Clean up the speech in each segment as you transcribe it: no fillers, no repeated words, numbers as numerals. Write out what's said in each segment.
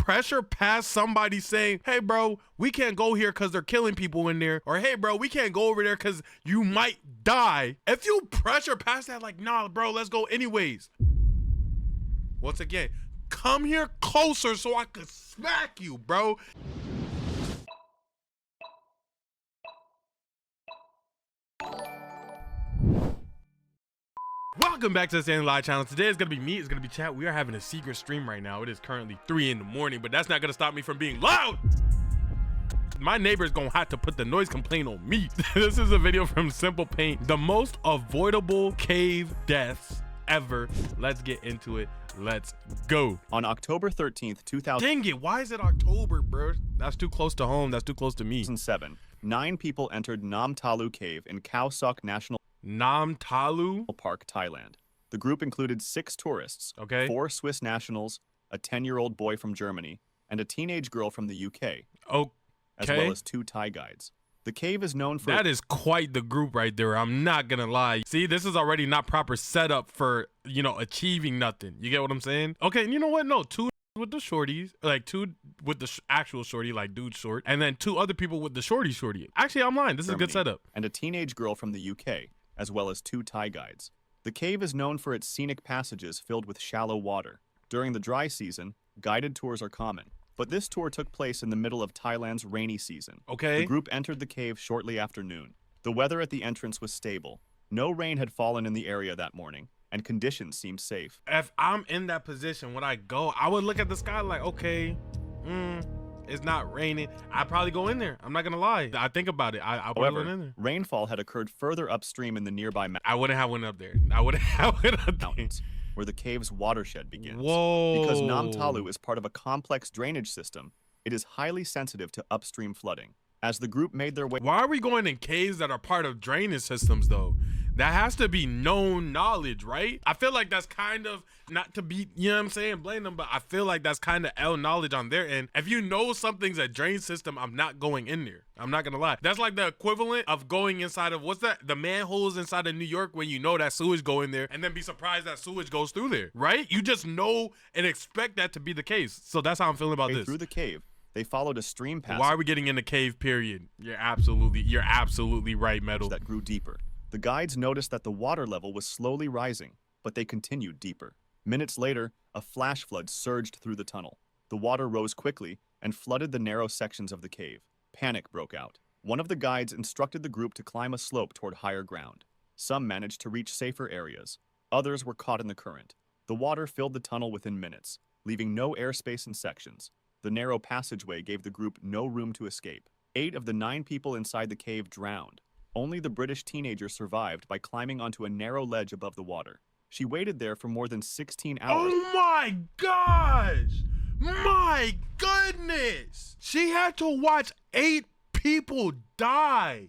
pressure past somebody saying, hey bro, we can't go here because they're killing people in there, or hey bro, we can't go over there because you might die. If you pressure past that, like, nah bro, let's go anyways. Once again, come here closer so I could smack you, bro. Welcome back to the Stanley Live channel. Today is gonna be me, it's gonna be chat. We are having a secret stream right now. It is currently 3 in the morning, but that's not gonna stop me from being loud. My neighbor's gonna have to put the noise complaint on me. This is a video from Simple Paint, the most avoidable cave deaths ever. Let's get into it. Let's go. On October 13th, 2000. Dang it, why is it October, bro? That's too close to home. That's too close to me. 2007, 9 people entered Nam Talu cave in Khao Sok National Nam Talu Park, Thailand. The group included 6 tourists, okay, 4 Swiss nationals, a 10-year-old boy from Germany, and a teenage girl from the UK, okay, as well as 2 Thai guides. The cave is known for— That is quite the group right there. I'm not gonna lie. See, this is already not proper setup for, you know, achieving nothing. You get what I'm saying? Okay, and you know what? No, 2 with the shorties, like 2 with the actual shorty, like dude short, and then 2 other people with the shorty. Actually, I'm lying. This is a good setup. And a teenage girl from the UK, as well as 2 Thai guides. The cave is known for its scenic passages filled with shallow water. During the dry season, guided tours are common. But this tour took place in the middle of Thailand's rainy season. Okay. The group entered the cave shortly after noon. The weather at the entrance was stable. No rain had fallen in the area that morning, and conditions seemed safe. If I'm in that position when I go, I would look at the sky like, okay, it's not raining. I'd probably go in there. I'm not gonna lie. I think about it. I probably went in there. Rainfall had occurred further upstream in the nearby I wouldn't have went up there. I wouldn't have went up there. Mountains, where the cave's watershed begins. Whoa. Because Nam Talu is part of a complex drainage system, it is highly sensitive to upstream flooding. As the group made their way— Why are we going in caves that are part of drainage systems though? That has to be known knowledge, right? I feel like that's kind of, not to be, you know what I'm saying, blame them, but I feel like that's kind of L knowledge on their end. If you know something's a drain system, I'm not going in there. I'm not gonna lie. That's like the equivalent of going inside of, what's that? The manholes inside of New York when you know that sewage go in there and then be surprised that sewage goes through there, right? You just know and expect that to be the case. So that's how I'm feeling about this. Through the cave, they followed a stream path. Why are we getting in the cave, period? You're absolutely right, Metal. That grew deeper. The guides noticed that the water level was slowly rising, but they continued deeper. Minutes later, a flash flood surged through the tunnel. The water rose quickly and flooded the narrow sections of the cave. Panic broke out. One of the guides instructed the group to climb a slope toward higher ground. Some managed to reach safer areas. Others were caught in the current. The water filled the tunnel within minutes, leaving no airspace in sections. The narrow passageway gave the group no room to escape. 8 of the 9 people inside the cave drowned. Only the British teenager survived by climbing onto a narrow ledge above the water. She waited there for more than 16 hours. Oh my gosh! My goodness! She had to watch 8 people die,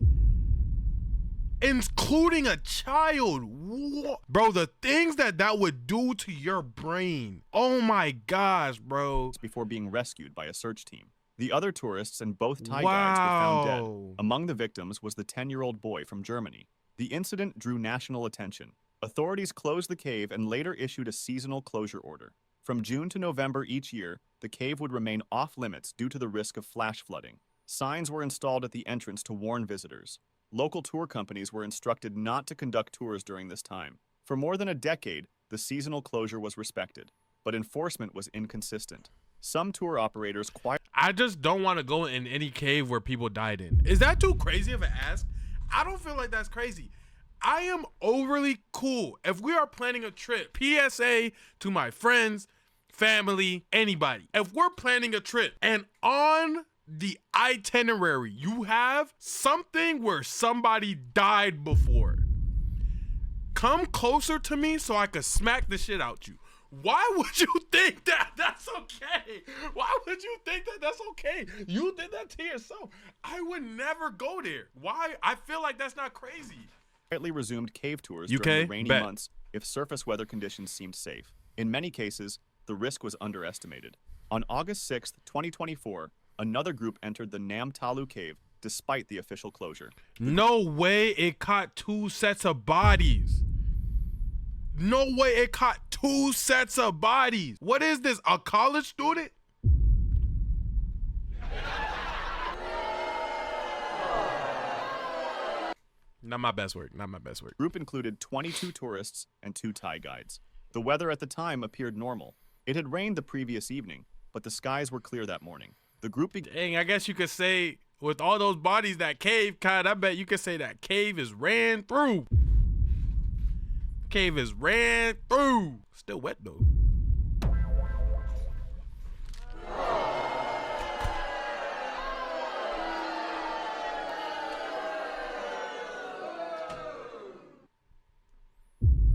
including a child. What? Bro, the things that would do to your brain. Oh my gosh, bro. Before being rescued by a search team. The other tourists and both Thai guides were found dead. Among the victims was the 10-year-old boy from Germany. The incident drew national attention. Authorities closed the cave and later issued a seasonal closure order. From June to November each year, the cave would remain off-limits due to the risk of flash flooding. Signs were installed at the entrance to warn visitors. Local tour companies were instructed not to conduct tours during this time. For more than a decade, the seasonal closure was respected, but enforcement was inconsistent. Some tour operators I just don't want to go in any cave where people died in. Is that too crazy of an ask? I don't feel like that's crazy. I am overly cool. If we are planning a trip, PSA to my friends, family, anybody. If we're planning a trip and on the itinerary you have something where somebody died before, come closer to me so I could smack the shit out you. Why would you think that that's okay? Why would you think that that's okay? You did that to yourself. I would never go there. Why? I feel like that's not crazy. Quietly resumed cave tours during the rainy months if surface weather conditions seemed safe. In many cases, the risk was underestimated. On August 6, 2024, another group entered the Nam Talu cave despite the official closure. No way it caught 2 sets of bodies. No way it caught 2 sets of bodies. What is this, a college student? Not my best work. Not my best work. The group included 22 tourists and 2 Thai guides. The weather at the time appeared normal. It had rained the previous evening, but the skies were clear that morning. The group Dang, I guess you could say with all those bodies, that cave, God, I bet you could say that cave is ran through. Cave is ran through. Still wet though.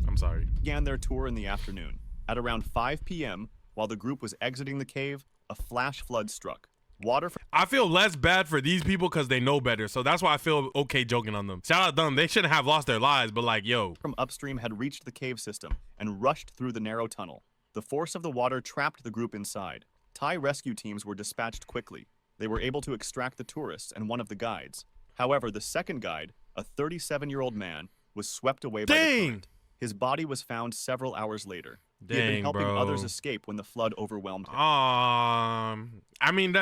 I'm sorry. began their tour in the afternoon. At around 5 p.m., while the group was exiting the cave, a flash flood struck. Water from I feel less bad for these people because they know better, so that's why I feel okay joking on them. Shout out them. They shouldn't have lost their lives, but like, yo. upstream had reached the cave system and rushed through the narrow tunnel. The force of the water trapped the group inside. Thai rescue teams were dispatched quickly. They were able to extract the tourists and one of the guides. However, the second guide, a 37-year-old man, was swept away by the current. His body was found several hours later. He had been helping others escape when the flood overwhelmed him. I mean,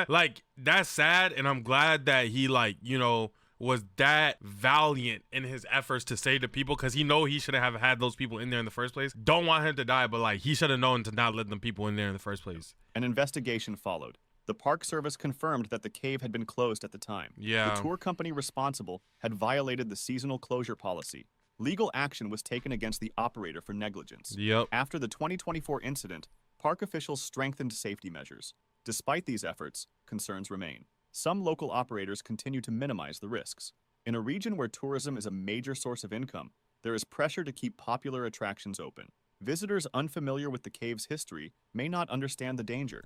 that's sad, and I'm glad that he, was that valiant in his efforts to save the people, because he shouldn't have had those people in there in the first place. Don't want him to die, but he should have known to not let them people in there in the first place. An investigation followed. The Park Service confirmed that the cave had been closed at the time. Yeah. The tour company responsible had violated the seasonal closure policy. Legal action was taken against the operator for negligence. Yep. After the 2024 incident, park officials strengthened safety measures. Despite these efforts, concerns remain. Some local operators continue to minimize the risks. In a region where tourism is a major source of income, there is pressure to keep popular attractions open. Visitors unfamiliar with the cave's history may not understand the danger.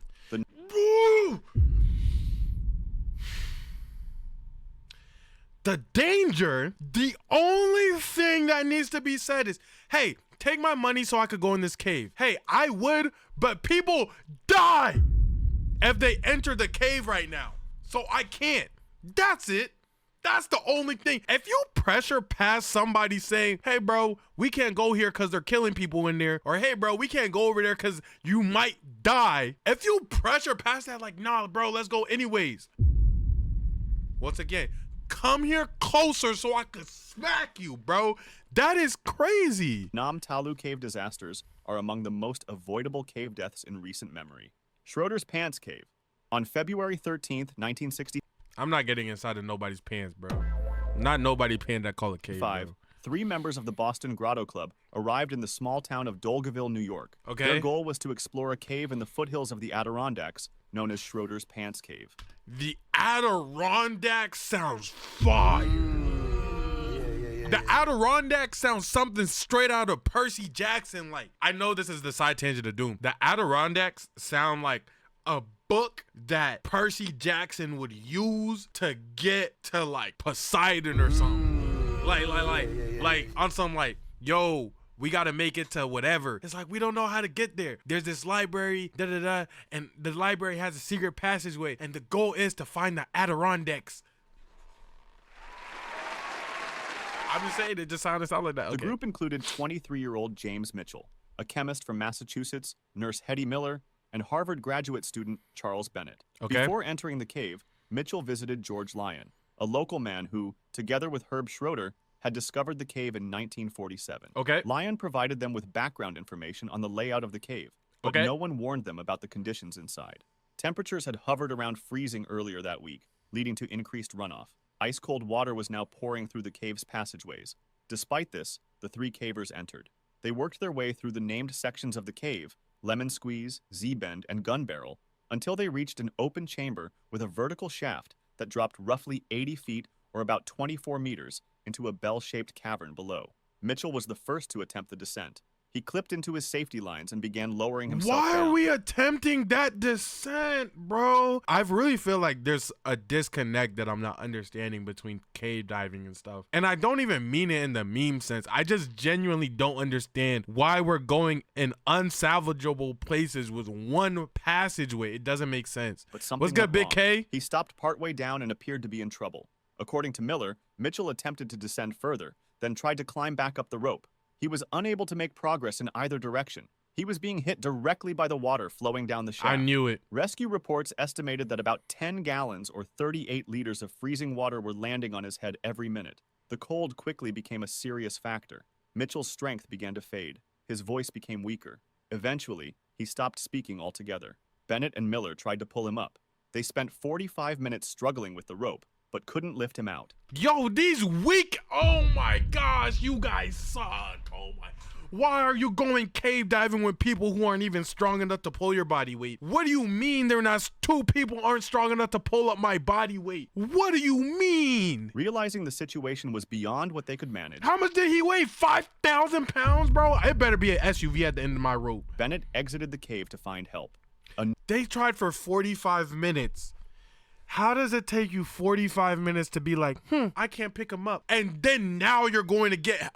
The danger, the only thing that needs to be said is, hey, take my money so I could go in this cave. Hey, I would, but people die if they enter the cave right now. So I can't. That's it. That's the only thing. If you pressure past somebody saying, hey, bro, we can't go here because they're killing people in there, or hey, bro, we can't go over there because you might die. If you pressure past that, nah, bro, let's go anyways. Once again, come here closer so I could smack you, bro. That is crazy. Nam Talu cave disasters are among the most avoidable cave deaths in recent memory. Schroeder's Pants Cave. On February 13th, 1960. I'm not getting inside of nobody's pants, bro. Not nobody paying that call a cave, bro. 3 members of the Boston Grotto Club arrived in the small town of Dolgeville, New York. Okay. Their goal was to explore a cave in the foothills of the Adirondacks, known as Schroeder's Pants Cave. The Adirondack sounds fire. The Adirondack sounds something straight out of Percy Jackson. I know this is the side tangent of doom. The Adirondacks sound like a book that Percy Jackson would use to get to Poseidon or something. On some yo, we gotta make it to whatever. It's we don't know how to get there. There's this library, and the library has a secret passageway, and the goal is to find the Adirondacks. I'm just saying, it just sounded like that. The group included 23-year-old James Mitchell, a chemist from Massachusetts, nurse Hetty Miller, and Harvard graduate student Charles Bennett. Okay. Before entering the cave, Mitchell visited George Lyon, a local man who, together with Herb Schroeder, had discovered the cave in 1947. Okay. Lyon provided them with background information on the layout of the cave, but no one warned them about the conditions inside. Temperatures had hovered around freezing earlier that week, leading to increased runoff. Ice-cold water was now pouring through the cave's passageways. Despite this, the 3 cavers entered. They worked their way through the named sections of the cave, Lemon Squeeze, Z-Bend, and Gun Barrel, until they reached an open chamber with a vertical shaft that dropped roughly 80 feet or about 24 meters into a bell-shaped cavern below. Mitchell was the first to attempt the descent. He clipped into his safety lines and began lowering himself Why down. are we attempting that descent, bro? I really feel like there's a disconnect that I'm not understanding between cave diving and stuff. And I don't even mean it in the meme sense. I just genuinely don't understand why we're going in unsalvageable places with one passageway. It doesn't make sense. But something What's good, went Big wrong. K? He stopped partway down and appeared to be in trouble. According to Miller, Mitchell attempted to descend further, then tried to climb back up the rope. He was unable to make progress in either direction. He was being hit directly by the water flowing down the shaft. I knew it. Rescue reports estimated that about 10 gallons or 38 liters of freezing water were landing on his head every minute. The cold quickly became a serious factor. Mitchell's strength began to fade. His voice became weaker. Eventually, he stopped speaking altogether. Bennett and Miller tried to pull him up. They spent 45 minutes struggling with the rope, but couldn't lift him out. Yo, these weak. Oh my gosh, you guys suck. Oh my. Why are you going cave diving with people who aren't even strong enough to pull your body weight? What do you mean they're not? Two people aren't strong enough to pull up my body weight. What do you mean? Realizing the situation was beyond what they could manage, How much did he weigh? 5,000 pounds, bro? It better be an SUV at the end of my rope. Bennett exited the cave to find help. They tried for 45 minutes. How does it take you 45 minutes to be like, I can't pick him up? And then now you're going to get...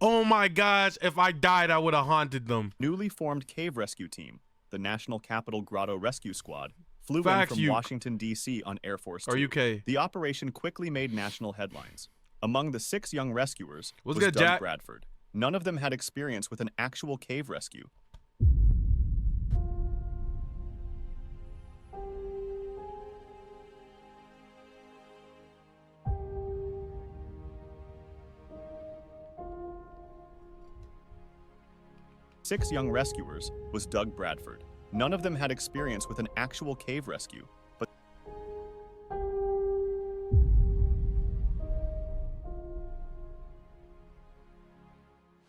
Oh my gosh, if I died, I would have haunted them. Newly formed cave rescue team, the National Capital Grotto Rescue Squad, flew Facts, in from Washington, D.C. on Air Force Two. Are you okay? The operation quickly made national headlines. Among the 6 young rescuers What's was good, Doug Jack? Bradford. None of them had experience with an actual cave rescue. Six young rescuers was Doug Bradford. None of them had experience with an actual cave rescue, but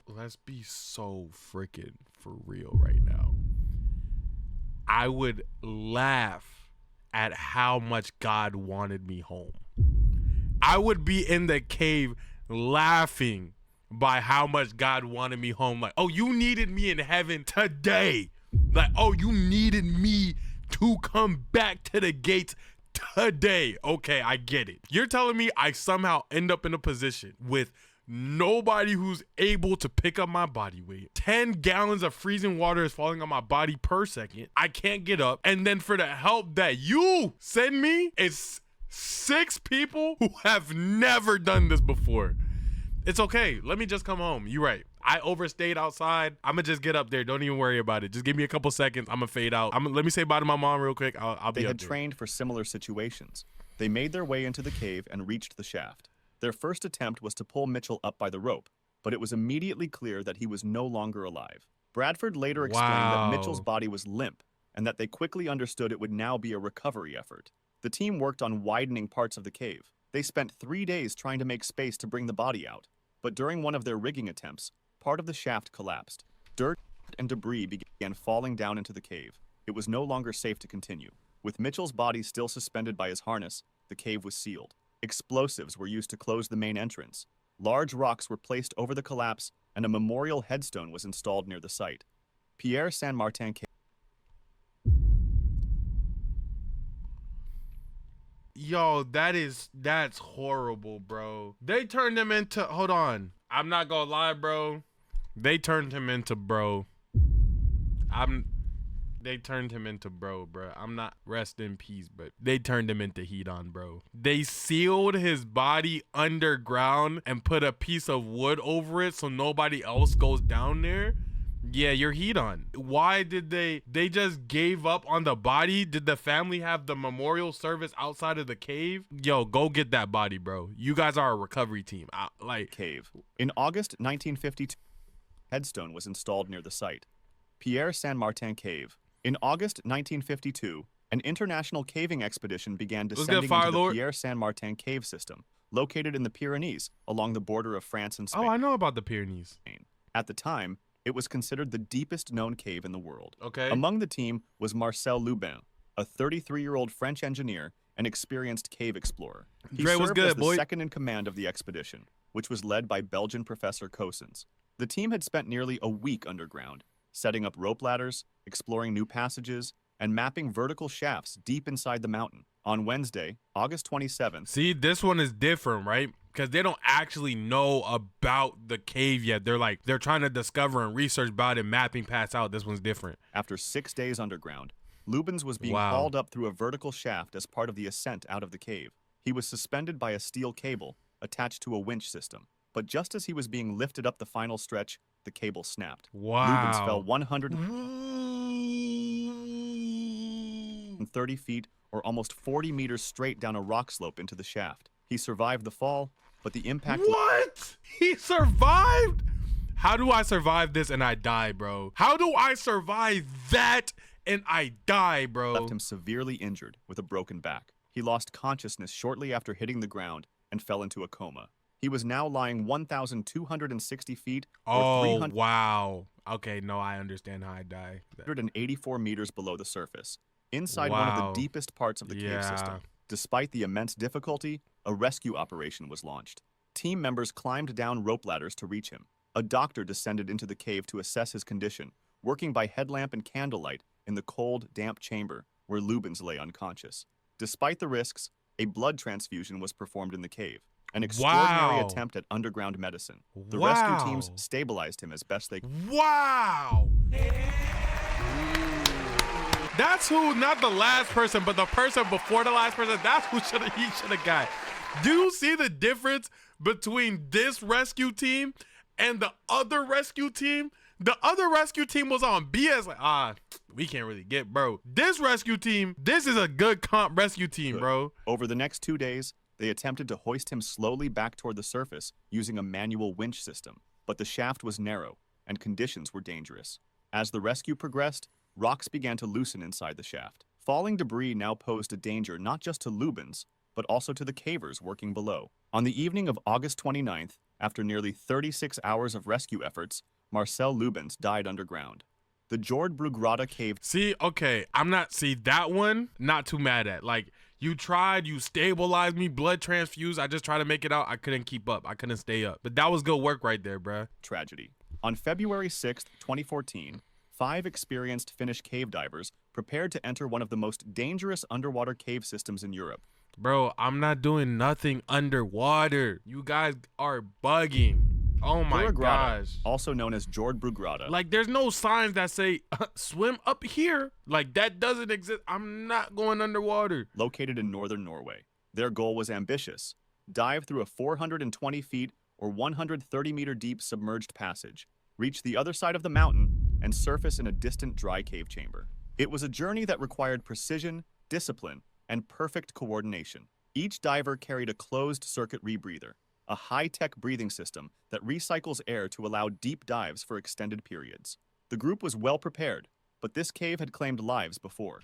let's be so freaking for real right now. I would laugh at how much God wanted me home. I would be in the cave laughing by how much God wanted me home. Like, oh, you needed me in heaven today. Like, oh, you needed me to come back to the gates today. Okay, I get it. You're telling me I somehow end up in a position with nobody who's able to pick up my body weight. 10 gallons of freezing water is falling on my body per second. I can't get up. And then for the help that you send me, it's 6 people who have never done this before. It's okay. Let me just come home. You're right. I overstayed outside. I'm going to just get up there. Don't even worry about it. Just give me a couple seconds. I'm going to fade out. Let me say bye to my mom real quick. I'll be up there. they had trained for similar situations. They made their way into the cave and reached the shaft. Their first attempt was to pull Mitchell up by the rope, but it was immediately clear that he was no longer alive. Bradford later explained that Mitchell's body was limp and that they quickly understood it would now be a recovery effort. The team worked on widening parts of the cave. They spent 3 days trying to make space to bring the body out. But during one of their rigging attempts, part of the shaft collapsed. Dirt and debris began falling down into the cave. It was no longer safe to continue. With Mitchell's body still suspended by his harness, the cave was sealed. Explosives were used to close the main entrance. Large rocks were placed over the collapse, and a memorial headstone was installed near the site. Pierre San Martan cave. Yo, that's horrible, bro. They turned him into, hold on. I'm not gonna lie, bro. They turned him into bro. They turned him into bro. I'm not, rest in peace, but they turned him into heat on, bro. They sealed his body underground and put a piece of wood over it so nobody else goes down there. Yeah, you're heat on. Why did they just gave up on the body? Did the family have the memorial service outside of the cave? Yo, go get that body, bro. You guys are a recovery team. Cave. In August 1952, headstone was installed near the site. Pierre San Martan Cave. In August 1952, an international caving expedition began descending into the Pierre San Martan cave system, located in the Pyrenees along the border of France and Spain. Oh, I know about the Pyrenees. At the time, it was considered the deepest known cave in the world. Okay. Among the team was Marcel Lubin, a 33-year-old French engineer and experienced cave explorer. He served as the second in command of the expedition, which was led by Belgian Professor Cousins. The team had spent nearly a week underground, setting up rope ladders, exploring new passages, and mapping vertical shafts deep inside the mountain. On Wednesday, August 27th. See, this one is different, right? Because they don't actually know about the cave yet. They're trying to discover and research about it, mapping paths out. This one's different. After 6 days underground, Lubins was being hauled up through a vertical shaft as part of the ascent out of the cave. He was suspended by a steel cable attached to a winch system. But just as he was being lifted up the final stretch, the cable snapped. Wow. Lubins fell 130 feet or almost 40 meters straight down a rock slope into the shaft. He survived the fall, but the impact... What? He survived? How do I survive this and I die, bro? How do I survive that and I die, bro? Left him severely injured with a broken back. He lost consciousness shortly after hitting the ground and fell into a coma. He was now lying 1,260 feet or 300... wow. Okay, no, I understand how I die. 184 meters below the surface, inside one of the deepest parts of the cave system. Despite the immense difficulty, a rescue operation was launched. Team members climbed down rope ladders to reach him. A doctor descended into the cave to assess his condition, working by headlamp and candlelight in the cold, damp chamber where Lubins lay unconscious. Despite the risks, a blood transfusion was performed in the cave, an extraordinary attempt at underground medicine. The rescue teams stabilized him as best they could. Wow! That's who, not the last person, but the person before the last person, that's who he should have got. Do you see the difference between this rescue team and the other rescue team? The other rescue team was on BS, like, we can't really get, bro. This rescue team, this is a good comp rescue team, bro. Over the next 2 days, they attempted to hoist him slowly back toward the surface using a manual winch system, but the shaft was narrow and conditions were dangerous. As the rescue progressed, rocks began to loosen inside the shaft. Falling debris now posed a danger not just to Lubins, but also to the cavers working below. On the evening of August 29th, after nearly 36 hours of rescue efforts, Marcel Lubins died underground. The Jordbrugrada cave... that one, not too mad at. Like, you tried, you stabilized me, blood transfused, I just tried to make it out, I couldn't keep up, I couldn't stay up. But that was good work right there, bruh. Tragedy. On February 6th, 2014, 5 experienced Finnish cave divers prepared to enter one of the most dangerous underwater cave systems in Europe. Bro, I'm not doing nothing underwater. You guys are bugging. Oh my gosh. Also known as Jordbrugrada. Like, there's no signs that say, swim up here. Like, that doesn't exist. I'm not going underwater. Located in northern Norway. Their goal was ambitious. Dive through a 420 feet or 130 meter deep submerged passage, reach the other side of the mountain, and surface in a distant dry cave chamber. It was a journey that required precision, discipline, and perfect coordination. Each diver carried a closed-circuit rebreather, a high-tech breathing system that recycles air to allow deep dives for extended periods. The group was well prepared, but this cave had claimed lives before.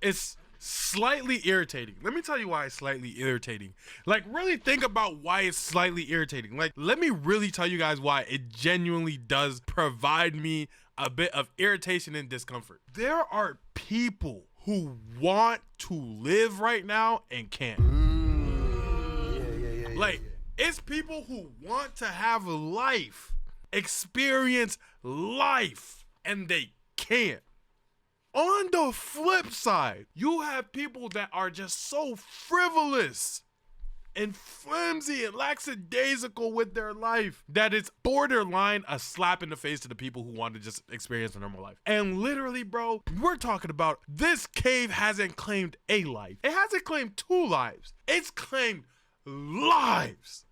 It's slightly irritating. Let me tell you why it's slightly irritating. Like, really think about why it's slightly irritating. Like, let me really tell you guys why it genuinely does provide me a bit of irritation and discomfort. There are people who want to live right now and can't. Like, it's people who want to have life, experience life, and they can't. On the flip side, you have people that are just so frivolous and flimsy and lackadaisical with their life that it's borderline a slap in the face to the people who want to just experience a normal life. And literally, bro, we're talking about this cave hasn't claimed a life. It hasn't claimed 2 lives. It's claimed lives.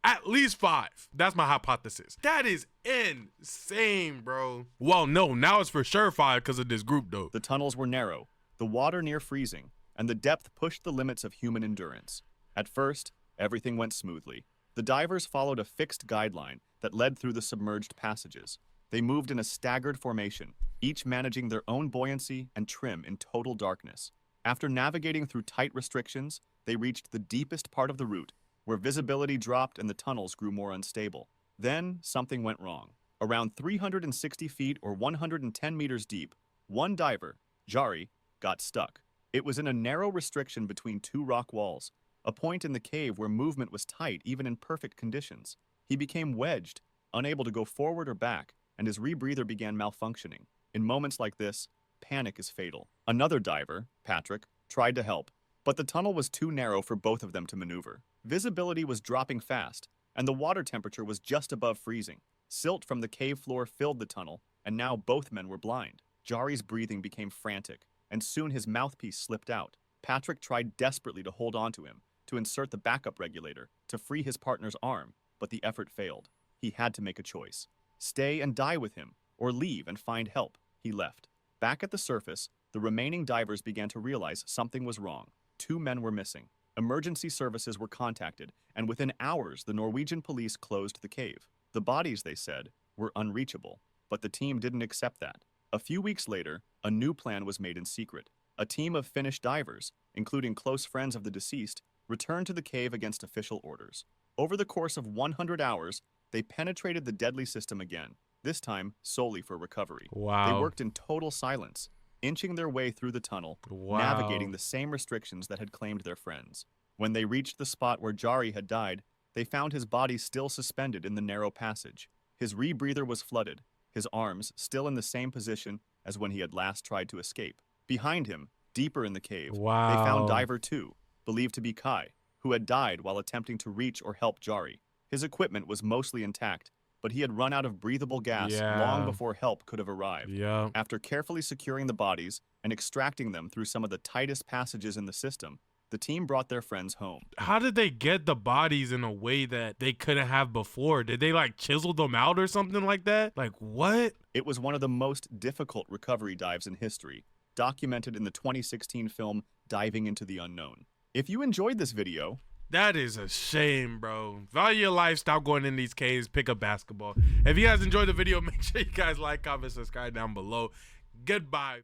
At least 5. That's my hypothesis. That is insane, bro. Well, no, now it's for sure 5 because of this group, though. The tunnels were narrow, the water near freezing, and the depth pushed the limits of human endurance. At first, everything went smoothly. The divers followed a fixed guideline that led through the submerged passages. They moved in a staggered formation, each managing their own buoyancy and trim in total darkness. After navigating through tight restrictions, they reached the deepest part of the route, where visibility dropped and the tunnels grew more unstable. Then, something went wrong. Around 360 feet or 110 meters deep, one diver, Jari, got stuck. It was in a narrow restriction between 2 rock walls, a point in the cave where movement was tight even in perfect conditions. He became wedged, unable to go forward or back, and his rebreather began malfunctioning. In moments like this, panic is fatal. Another diver, Patrick, tried to help, but the tunnel was too narrow for both of them to maneuver. Visibility was dropping fast, and the water temperature was just above freezing. Silt from the cave floor filled the tunnel, and now both men were blind. Jari's breathing became frantic, and soon his mouthpiece slipped out. Patrick tried desperately to hold on to him, to insert the backup regulator, to free his partner's arm, but the effort failed. He had to make a choice. Stay and die with him, or leave and find help. He left. Back at the surface, the remaining divers began to realize something was wrong. 2 men were missing. Emergency services were contacted, and within hours, the Norwegian police closed the cave. The bodies, they said, were unreachable, but the team didn't accept that. A few weeks later, a new plan was made in secret. A team of Finnish divers, including close friends of the deceased, returned to the cave against official orders. Over the course of 100 hours, they penetrated the deadly system again, this time solely for recovery. Wow. They worked in total silence, inching their way through the tunnel, navigating the same restrictions that had claimed their friends. When they reached the spot where Jari had died, they found his body still suspended in the narrow passage. His rebreather was flooded, his arms still in the same position as when he had last tried to escape. Behind him, deeper in the cave, they found Diver 2, believed to be Kai, who had died while attempting to reach or help Jari. His equipment was mostly intact, but he had run out of breathable gas long before help could have arrived. After carefully securing the bodies and extracting them through some of the tightest passages in the system, the team brought their friends home. How did they get the bodies in a way that they couldn't have before? Did they like chisel them out or something like that? Like what? It was one of the most difficult recovery dives in history, documented in the 2016 film Diving into the Unknown. If you enjoyed this video, that is a shame, bro. Value your life, stop going in these caves, pick up basketball. If you guys enjoyed the video, make sure you guys like, comment, subscribe down below. Goodbye.